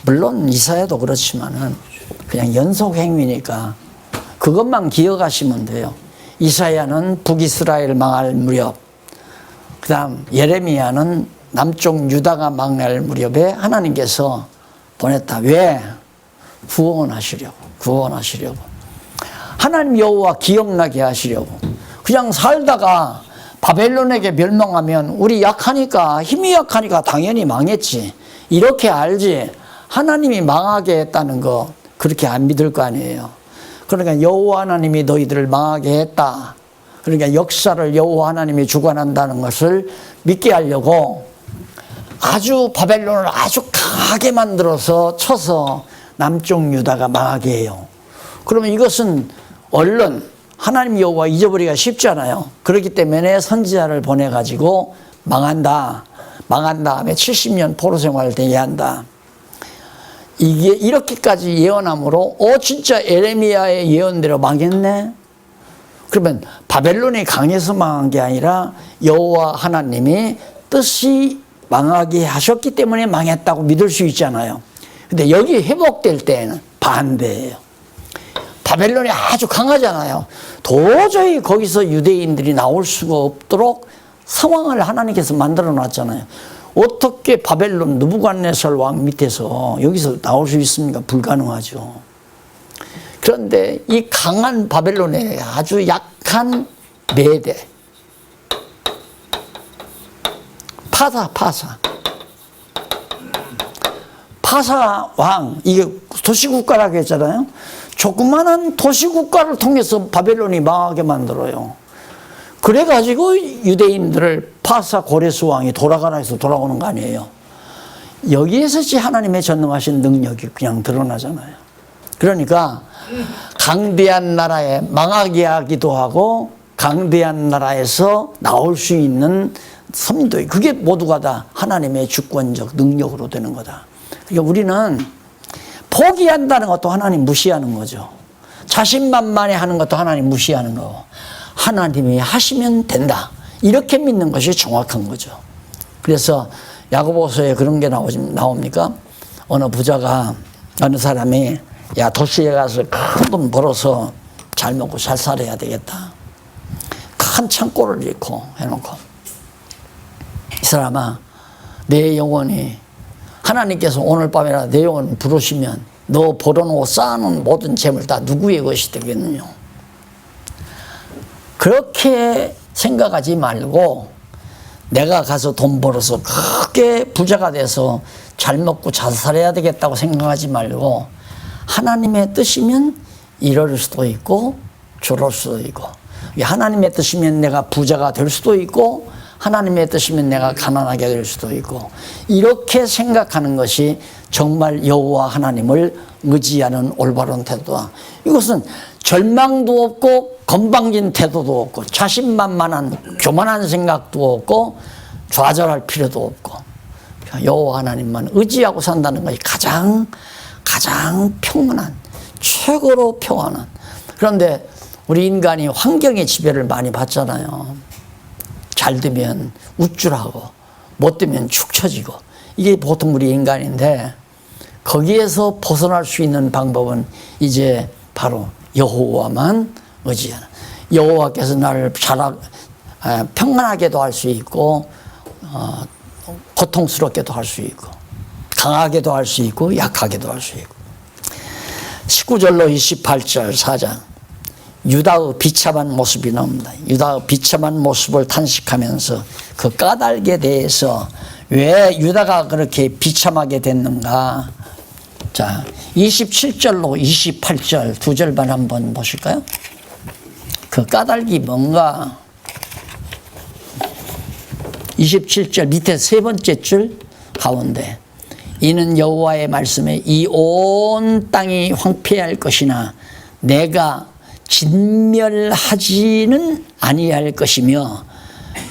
물론 이사야도 그렇지만은 그냥 연속 행위니까 그것만 기억하시면 돼요. 이사야는 북이스라엘 망할 무렵, 그 다음 예레미야는 남쪽 유다가 망할 무렵에 하나님께서 보냈다. 왜? 구원하시려고. 하나님 여호와 기억나게 하시려고. 그냥 살다가 바벨론에게 멸망하면 우리 약하니까, 힘이 약하니까 당연히 망했지, 이렇게 알지, 하나님이 망하게 했다는 거 그렇게 안 믿을 거 아니에요. 그러니까 여호와 하나님이 너희들을 망하게 했다, 그러니까 역사를 여호와 하나님이 주관한다는 것을 믿게 하려고 아주 바벨론을 아주 강하게 만들어서 쳐서 남쪽 유다가 망하게 해요. 그러면 이것은 얼른 하나님 여호와 잊어버리기가 쉽잖아요. 그렇기 때문에 선지자를 보내가지고 망한다, 망한 다음에 70년 포로 생활을 되게 한다. 이게 이렇게까지 예언함으로 진짜 에레미야의 예언대로 망했네. 그러면 바벨론이 강해서 망한 게 아니라 여호와 하나님이 뜻이 망하게 하셨기 때문에 망했다고 믿을 수 있잖아요. 근데 여기 회복될 때는 반대예요. 바벨론이 아주 강하잖아요. 도저히 거기서 유대인들이 나올 수가 없도록 상황을 하나님께서 만들어 놨잖아요. 어떻게 바벨론 느부갓네살 왕 밑에서 여기서 나올 수 있습니까? 불가능하죠. 그런데 이 강한 바벨론에 아주 약한 메대, 파사 왕, 이게 도시국가라고 했잖아요. 조그마한 도시국가를 통해서 바벨론이 망하게 만들어요. 그래가지고 유대인들을 파사 고레스 왕이 돌아가라 해서 돌아오는 거 아니에요. 여기에서 하나님의 전능하신 능력이 그냥 드러나잖아요. 그러니까 강대한 나라에 망하게 하기도 하고 강대한 나라에서 나올 수 있는 선도, 그게 모두가 다 하나님의 주권적 능력으로 되는 거다. 그러니까 우리는 포기한다는 것도 하나님 무시하는 거죠. 자신만만해 하는 것도 하나님 무시하는 거고, 하나님이 하시면 된다, 이렇게 믿는 것이 정확한 거죠. 그래서 야고보서에 그런 게 나옵니까? 어느 부자가, 어느 사람이 야, 도시에 가서 큰 돈 벌어서 잘 먹고 잘 살아야 되겠다, 큰 창고를 잃고 해놓고, 이 사람아, 내 영혼이 하나님께서 오늘 밤이라 내 영혼을 부르시면 너 벌어놓고 쌓아놓은 모든 재물 다 누구의 것이 되겠느냐. 그렇게 생각하지 말고 내가 가서 돈 벌어서 크게 부자가 돼서 잘 먹고 잘 살아야 되겠다고 생각하지 말고, 하나님의 뜻이면 이럴 수도 있고 저럴 수도 있고, 하나님의 뜻이면 내가 부자가 될 수도 있고 하나님의 뜻이면 내가 가난하게 될 수도 있고, 이렇게 생각하는 것이 정말 여호와 하나님을 의지하는 올바른 태도다. 이것은 절망도 없고 건방진 태도도 없고 자신만만한 교만한 생각도 없고 좌절할 필요도 없고, 여호와 하나님만 의지하고 산다는 것이 가장 평안한, 최고로 평안한. 그런데 우리 인간이 환경의 지배를 많이 받잖아요. 잘 되면 우쭐하고 못 되면 축 처지고, 이게 보통 우리 인간인데, 거기에서 벗어날 수 있는 방법은 이제 바로 여호와만 의지하는, 여호와께서 나를 평안하게도 할 수 있고 고통스럽게도 할 수 있고 강하게도 할 수 있고 약하게도 할 수 있고. 19절로 28절 4장, 유다의 비참한 모습이 나옵니다. 유다의 비참한 모습을 탄식하면서 그 까닭에 대해서 왜 유다가 그렇게 비참하게 됐는가. 자, 27절로 28절 두 절만 한번 보실까요? 그 까닭이 뭔가. 27절 밑에 세 번째 줄 가운데, 이는 여호와의 말씀에 이 온 땅이 황폐할 것이나 내가 진멸하지는 아니할 것이며,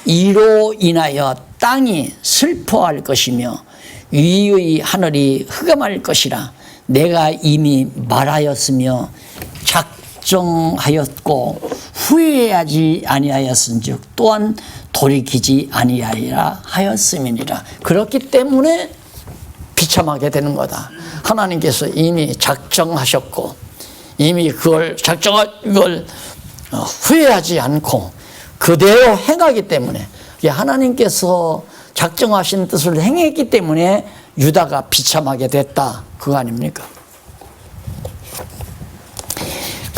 이로 인하여 땅이 슬퍼할 것이며 위의 하늘이 흑암할 것이라. 내가 이미 말하였으며 작정하였고 후회하지 아니하였은즉 또한 돌이키지 아니하리라 하였음이니라. 그렇기 때문에 비참하게 되는 거다. 하나님께서 이미 작정하셨고 이미 그걸 후회하지 않고 그대로 행하기 때문에, 하나님께서 작정하신 뜻을 행했기 때문에 유다가 비참하게 됐다, 그거 아닙니까?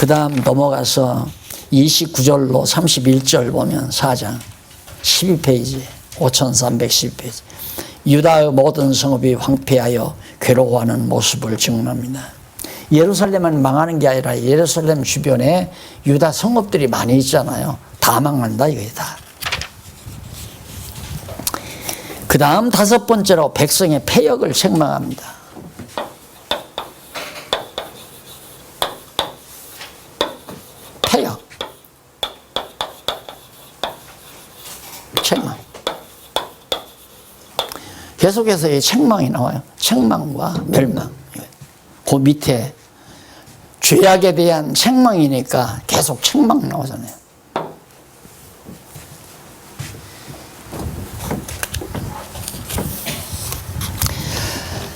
그 다음 넘어가서 29절로 31절 보면 4장 12페이지 5312페이지 유다의 모든 성읍이 황폐하여 괴로워하는 모습을 증언합니다. 예루살렘은 망하는 게 아니라 예루살렘 주변에 유다 성읍들이 많이 있잖아요. 다 망한다 이거다. 그 다음 5번째로 백성의 패역을 책망합니다. 패역. 책망. 계속해서 이 책망이 나와요. 책망과 멸망. 그 밑에 죄악에 대한 책망이니까 계속 책망 나오잖아요.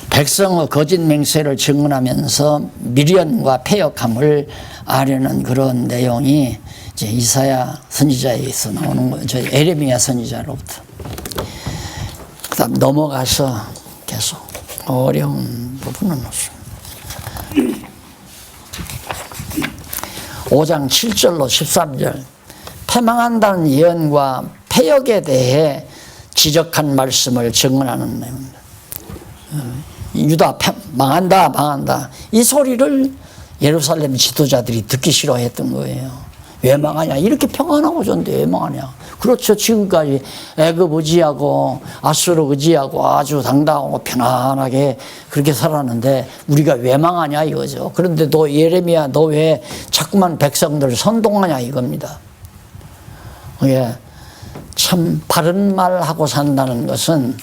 백성의 거짓 맹세를 증언하면서 미련과 패역함을 아려는 그런 내용이 이제 이사야 선지자에서 나오는 거예요. 저 에레미야 선지자로부터. 그다음 넘어가서 계속 어려운 부분은 없습니다. 5장 7절로 13절 패망한다는 예언과 패역에 대해 지적한 말씀을 증언하는 내용입니다. 유다 망한다 망한다 이 소리를 예루살렘 지도자들이 듣기 싫어했던 거예요. 왜 망하냐 이렇게 평안하고 졌는데 왜 망하냐. 그렇죠. 지금까지 애굽 의지하고 아수르 의지하고 아주 당당하고 편안하게 그렇게 살았는데 우리가 왜 망하냐 이거죠. 그런데 너 예레미야 너 왜 자꾸만 백성들을 선동하냐 이겁니다. 예, 참 바른 말 하고 산다는 것은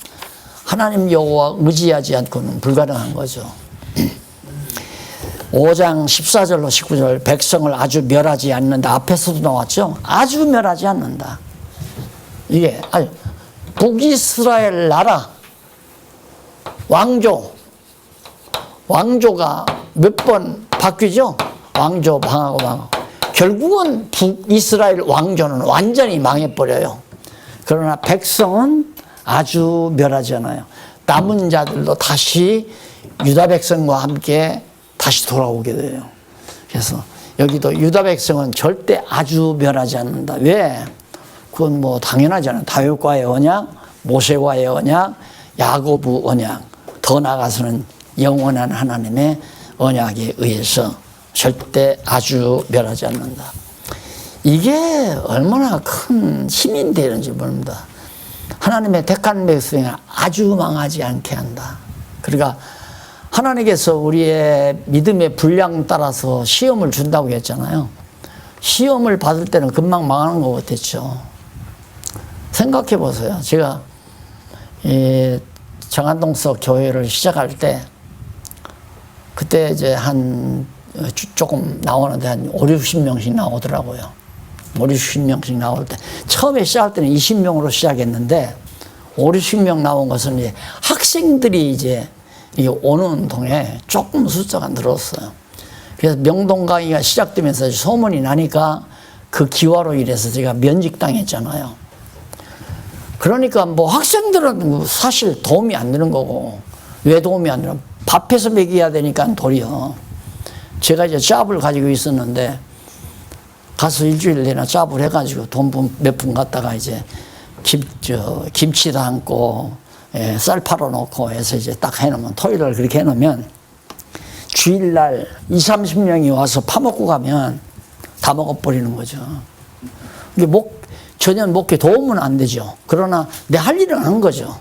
하나님 여호와 의지하지 않고는 불가능한 거죠. 5장 14절로 19절 백성을 아주 멸하지 않는다. 앞에서도 나왔죠. 아주 멸하지 않는다. 이게 북이스라엘 나라 왕조가 몇 번 바뀌죠. 왕조 망하고 결국은 북이스라엘 왕조는 완전히 망해버려요. 그러나 백성은 아주 멸하지 않아요. 남은 자들도 다시 유다 백성과 함께 다시 돌아오게 돼요. 그래서 여기도 유다 백성은 절대 아주 멸하지 않는다. 왜? 그건 뭐 당연하잖아요. 다윗과의 언약, 모세와의 언약, 야고보 언약, 더 나아가서는 영원한 하나님의 언약에 의해서 절대 아주 멸하지 않는다. 이게 얼마나 큰 힘이 되는지 모릅니다. 하나님의 택한 백성이 아주 망하지 않게 한다. 그러니까 하나님께서 우리의 믿음의 분량 따라서 시험을 준다고 했잖아요. 시험을 받을 때는 금방 망하는 것 같았죠. 생각해 보세요. 제가 이 정안동서 교회를 시작할 때 그때 이제 한 조금 나오는데 한 5, 60명씩 나오더라고요. 5, 60명씩 나올 때 처음에 시작할 때는 20명으로 시작했는데 5, 60명 나온 것은 이제 학생들이 이제 오는 동에 조금 숫자가 늘었어요. 그래서 명동 강의가 시작되면서 소문이 나니까 그 기화로 인해서 제가 면직당했잖아요. 그러니까 뭐 학생들은 사실 도움이 안 되는 거고 왜 도움이 안 되나 밥해서 먹여야 되니까 도리어 제가 이제 짭을 가지고 있었는데 가서 일주일 내나 짭을 해가지고 돈 몇 푼 갖다가 이제 김치 담고 쌀 팔아 놓고 해서 이제 딱 해놓으면 토요일날 그렇게 해놓으면 주일날 20-30명이 와서 파먹고 가면 다 먹어버리는 거죠. 이게 전혀 먹게 도움은 안 되죠. 그러나 내 할 일은 하는 거죠.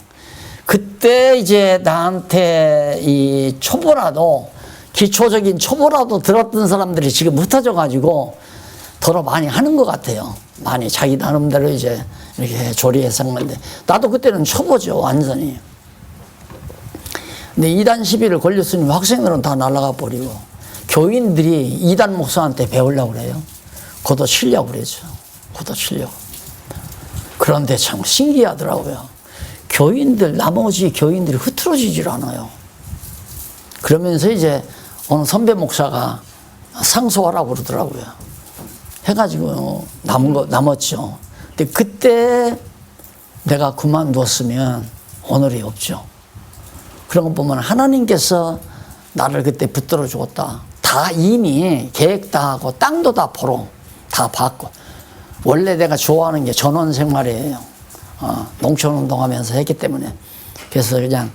그때 이제 나한테 이 초보라도 기초적인 초보라도 들었던 사람들이 지금 흩어져가지고 더러 많이 하는 것 같아요. 많이 자기 나름대로 이제 이렇게 조리해서 한 건데 나도 그때는 초보죠. 완전히. 근데 2단 시비를 걸렸으니 학생들은 다 날아가 버리고 교인들이 2단 목사한테 배우려고 그래요. 걷어 치려고 그러죠. 걷어 치려고. 그런데 참 신기하더라고요. 나머지 교인들이 흐트러지질 않아요. 그러면서 이제 어느 선배 목사가 상소하라고 그러더라고요. 해가지고 남았죠. 근데 그때 내가 그만두었으면 오늘이 없죠. 그런 거 보면 하나님께서 나를 그때 붙들어 주었다. 다 다 이미 계획 다 하고 땅도 다 포로 다 받고 원래 내가 좋아하는 게 전원 생활이에요. 농촌운동하면서 했기 때문에 그래서 그냥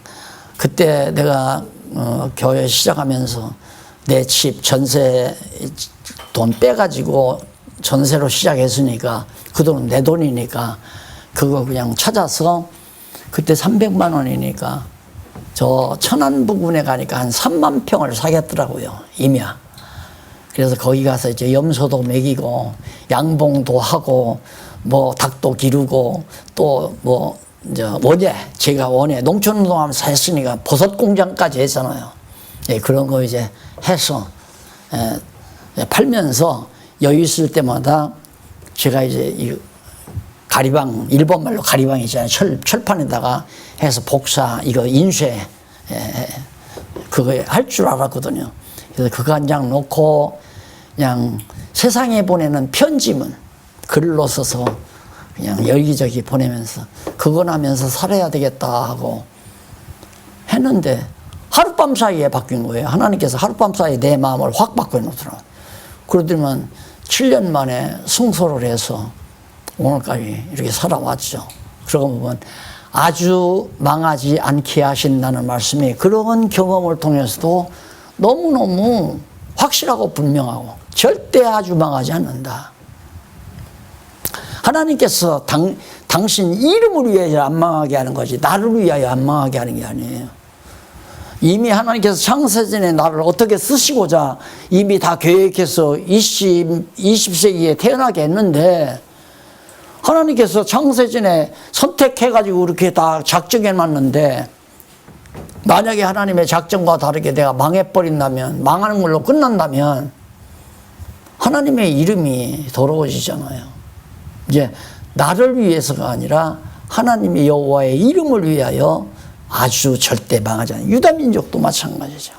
그때 내가 교회 시작하면서 내 집 전세 돈 빼가지고 전세로 시작했으니까 그 돈은 내 돈이니까 그거 그냥 찾아서 그때 300만 원이니까 저 천안 부근에 가니까 한 3만 평을 사겠더라고요. 임야. 그래서 거기 가서 이제 염소도 먹이고 양봉도 하고 뭐 닭도 기르고 또 뭐 이제 제가 원예 농촌운동하면서 했으니까 버섯 공장까지 했잖아요. 예, 그런 거 이제 해서 팔면서 여유 있을 때마다 제가 이제 이 가리방 일본 말로 가리방이잖아요. 철판에다가 해서 복사 이거 인쇄 그거 할 줄 알았거든요. 그래서 그거 한 장 놓고 그냥 세상에 보내는 편지문 글로 써서 그냥 여기저기 보내면서 그거 하면서 살아야 되겠다 하고 했는데 하룻밤 사이에 바뀐 거예요. 하나님께서 하룻밤 사이에 내 마음을 확 바꿔놓더라고요. 그러더니만 7년 만에 승소를 해서 오늘까지 이렇게 살아왔죠. 그러고 보면 아주 망하지 않게 하신다는 말씀이 그런 경험을 통해서도 너무너무 확실하고 분명하고 절대 아주 망하지 않는다. 하나님께서 당신 이름을 위하여 안 망하게 하는 거지 나를 위하여 안 망하게 하는 게 아니에요. 이미 하나님께서 창세전에 나를 어떻게 쓰시고자 이미 다 계획해서 20세기에 태어나게 했는데 하나님께서 창세전에 선택해가지고 이렇게 다 작정해놨는데 만약에 하나님의 작정과 다르게 내가 망해버린다면 망하는 걸로 끝난다면 하나님의 이름이 더러워지잖아요. 이제 나를 위해서가 아니라 하나님의 여호와의 이름을 위하여 아주 절대 망하지 않아요. 유다 민족도 마찬가지죠.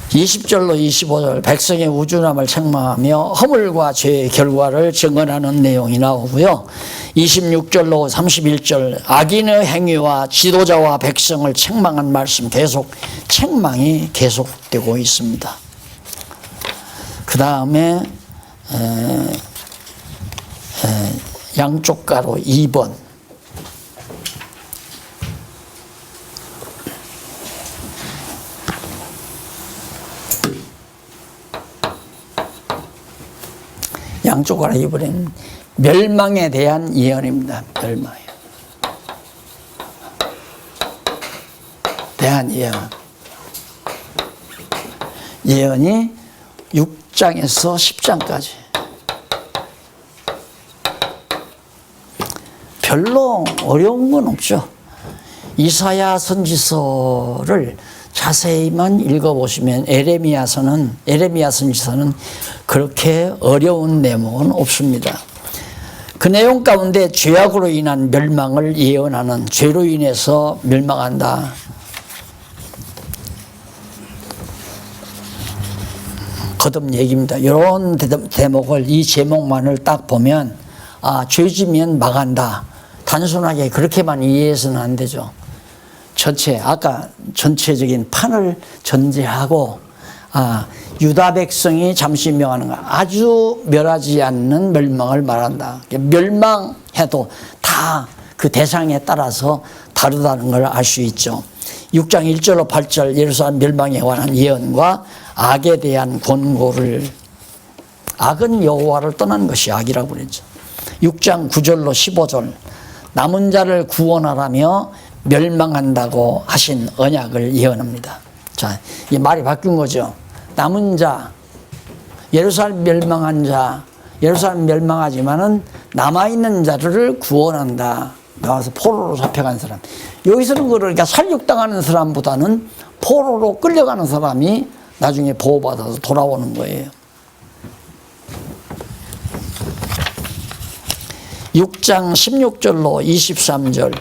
(20절로 25절) 백성의 우준함을 책망하며 허물과 죄의 결과를 증언하는 내용이 나오고요. 26절로 31절 악인의 행위와 지도자와 백성을 책망한 말씀 계속 책망이 계속되고 있습니다. 그 다음에 양쪽 가로 2번 양쪽 가로 2번은 멸망에 대한 예언입니다. 멸망에 대한 예언. 예언이 6장에서 10장까지 별로 어려운 건 없죠. 이사야 선지서를 자세히만 읽어보시면 에레미야 선지서는 그렇게 어려운 내용은 없습니다. 그 내용 가운데 죄악으로 인한 멸망을 예언하는 죄로 인해서 멸망한다. 거듭 얘기입니다. 이런 대목을 이 제목만을 딱 보면 죄지면 망한다. 단순하게 그렇게만 이해해서는 안 되죠. 아까 전체적인 판을 전제하고 유다 백성이 잠시 명하는 거 아주 멸하지 않는 멸망을 말한다. 멸망해도 다 그 대상에 따라서 다르다는 걸 알 수 있죠. 6장 1절로 8절 예루살렘 멸망에 관한 예언과 악에 대한 권고를 악은 여호와를 떠난 것이 악이라고 그랬죠. 6장 9절로 15절 남은 자를 구원하라며 멸망한다고 하신 언약을 예언합니다. 자, 이 말이 바뀐 거죠. 남은 자, 예루살렘 멸망한 자, 예루살렘 멸망하지만은 남아있는 자를 구원한다. 나와서 포로로 잡혀간 사람. 여기서는 그러니까 살육당하는 사람보다는 포로로 끌려가는 사람이 나중에 보호받아서 돌아오는 거예요. 6장 16절로 23절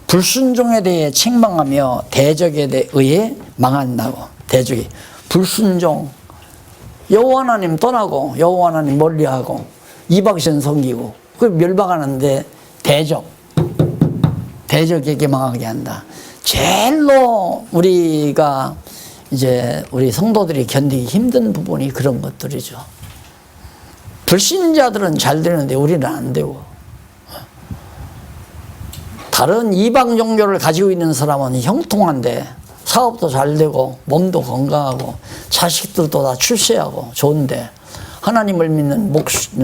불순종에 대해 책망하며 대적에 의해 망한다고. 대적이 불순종 여호와 하나님 떠나고 여호와 하나님 멀리하고 이방신 섬기고 그 멸망하는데 대적에게 망하게 한다. 제일로 우리가 이제 우리 성도들이 견디기 힘든 부분이 그런 것들이죠. 불신자들은 잘 되는데 우리는 안 되고, 다른 이방 종교를 가지고 있는 사람은 형통한데 사업도 잘 되고 몸도 건강하고 자식들도 다 출세하고 좋은데, 하나님을 믿는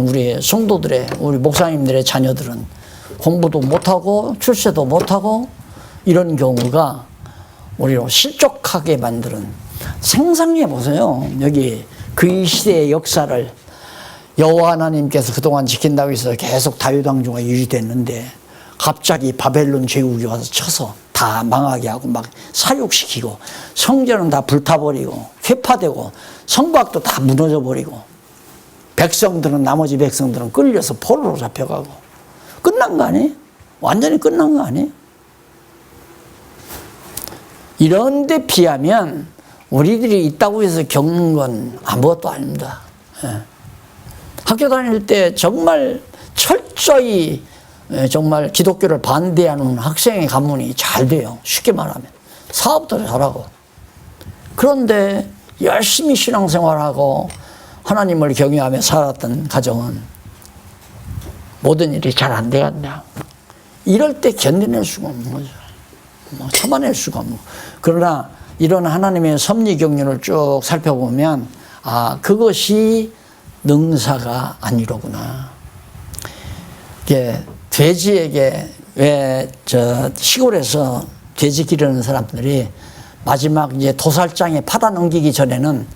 우리 성도들의, 우리 목사님들의 자녀들은 공부도 못하고 출세도 못하고 이런 경우가 우리로 실족하게 만드는, 상상해 보세요. 여기 그 시대의 역사를 여호와 하나님께서 그동안 지킨다고 해서 계속 다윗 왕조가 유지됐는데, 갑자기 바벨론 제국이 와서 쳐서 다 망하게 하고 막 사육시키고, 성전은 다 불타버리고 회파되고 성곽도 다 무너져버리고, 백성들은, 나머지 백성들은 끌려서 포로로 잡혀가고, 끝난 거 아니에요? 완전히 끝난 거 아니에요? 이런 데 비하면 우리들이 있다고 해서 겪는 건 아무것도 아닙니다. 예. 학교 다닐 때 정말 철저히 정말 기독교를 반대하는 학생의 가문이 잘 돼요. 쉽게 말하면. 사업도 잘하고. 그런데 열심히 신앙생활하고 하나님을 경외하며 살았던 가정은 모든 일이 잘 안 돼간다. 이럴 때 견뎌낼 수가 없는 거죠. 참아낼 수가 없는. 그러나 이런 하나님의 섭리 경륜을 쭉 살펴보면, 아, 그것이 능사가 아니로구나. 이게 돼지에게, 왜 시골에서 돼지 기르는 사람들이 마지막 이제 도살장에 팔아 넘기기 전에는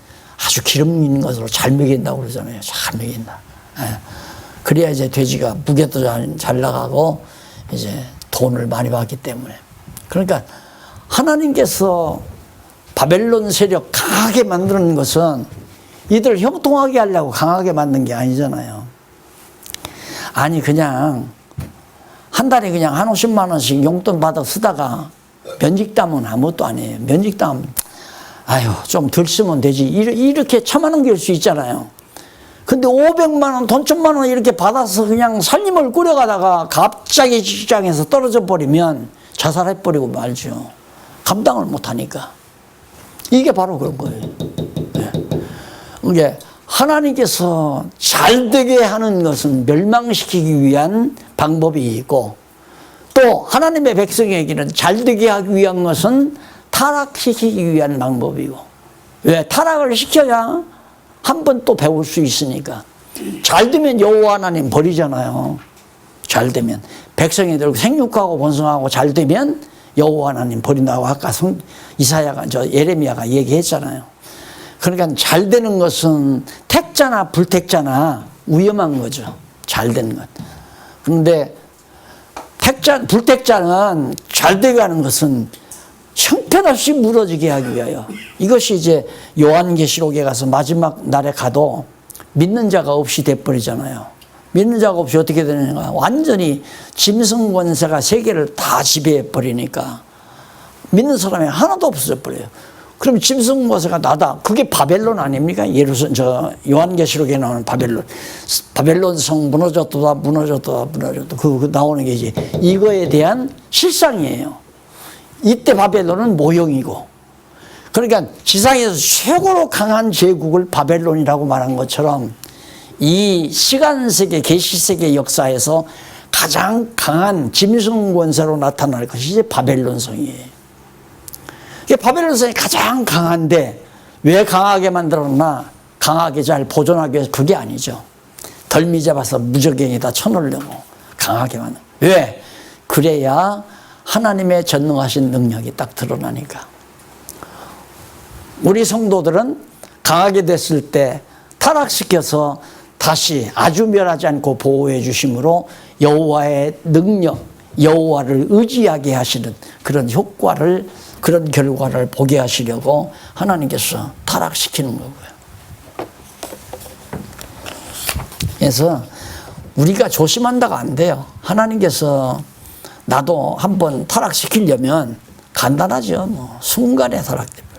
아주 기름 있는 것으로 잘 먹인다고 그러잖아요. 잘 먹인다. 예. 그래야 이제 돼지가 무게도 잘 나가고 이제 돈을 많이 받기 때문에. 그러니까 하나님께서 바벨론 세력 강하게 만드는 것은 이들 형통하게 하려고 강하게 만든 게 아니잖아요. 아니, 그냥 한 달에 그냥 한 50만 원씩 용돈 받아 쓰다가 면직담은 아무것도 아니에요. 면직담, 아유, 좀 덜 쓰면 되지. 이렇게 참아넘길 수 있잖아요. 근데 500만 원, 돈 1000만 원 이렇게 받아서 그냥 살림을 꾸려가다가 갑자기 직장에서 떨어져 버리면 자살해버리고 말죠. 감당을 못하니까. 이게 바로 그런 거예요. 네. 이게 하나님께서 잘 되게 하는 것은 멸망시키기 위한 방법이 있고, 또 하나님의 백성에게는 잘 되게 하기 위한 것은 타락시키기 위한 방법이고. 왜? 타락을 시켜야 한 번 또 배울 수 있으니까. 잘 되면 여호와 하나님 버리잖아요. 잘 되면 백성이들 생육하고 번성하고 잘 되면 여호와 하나님 버린다고 아까 이사야가, 예레미야가 얘기했잖아요. 그러니까 잘 되는 것은 택자나 불택자나 위험한 거죠. 잘 되는 것. 그런데 불택자는 잘 되게 하는 것은 형편없이 무너지게 하기 위하여. 이것이 이제 요한계시록에 가서 마지막 날에 가도 믿는 자가 없이 돼버리잖아요. 믿는 자가 없이 어떻게 되느냐. 완전히 짐승 권세가 세계를 다 지배해버리니까 믿는 사람이 하나도 없어져 버려요. 그럼 짐승 권세가 나다. 그게 바벨론 아닙니까? 요한계시록에 나오는 바벨론. 바벨론 성 무너졌다. 그 나오는 게 이제 이거에 대한 실상이에요. 이때 바벨론은 모형이고. 그러니까 지상에서 최고로 강한 제국을 바벨론이라고 말한 것처럼 이 시간세계, 계시세계 역사에서 가장 강한 짐승 권세로 나타날 것이 이제 바벨론성이에요. 이게 바벨론성이 가장 강한데 왜 강하게 만들었나? 강하게 잘 보존하기 위해서 그게 아니죠. 덜미 잡아서 무적행에다 쳐놓으려고 강하게 만든. 왜? 그래야 하나님의 전능하신 능력이 딱 드러나니까. 우리 성도들은 강하게 됐을 때 타락시켜서 다시 아주 멸하지 않고 보호해 주심으로 여호와의 능력, 여호와를 의지하게 하시는 그런 효과를, 그런 결과를 보게 하시려고 하나님께서 타락시키는 거고요. 그래서 우리가 조심한다가 안 돼요. 하나님께서 나도 한번 타락시키려면 간단하죠. 순간에 타락됩니다.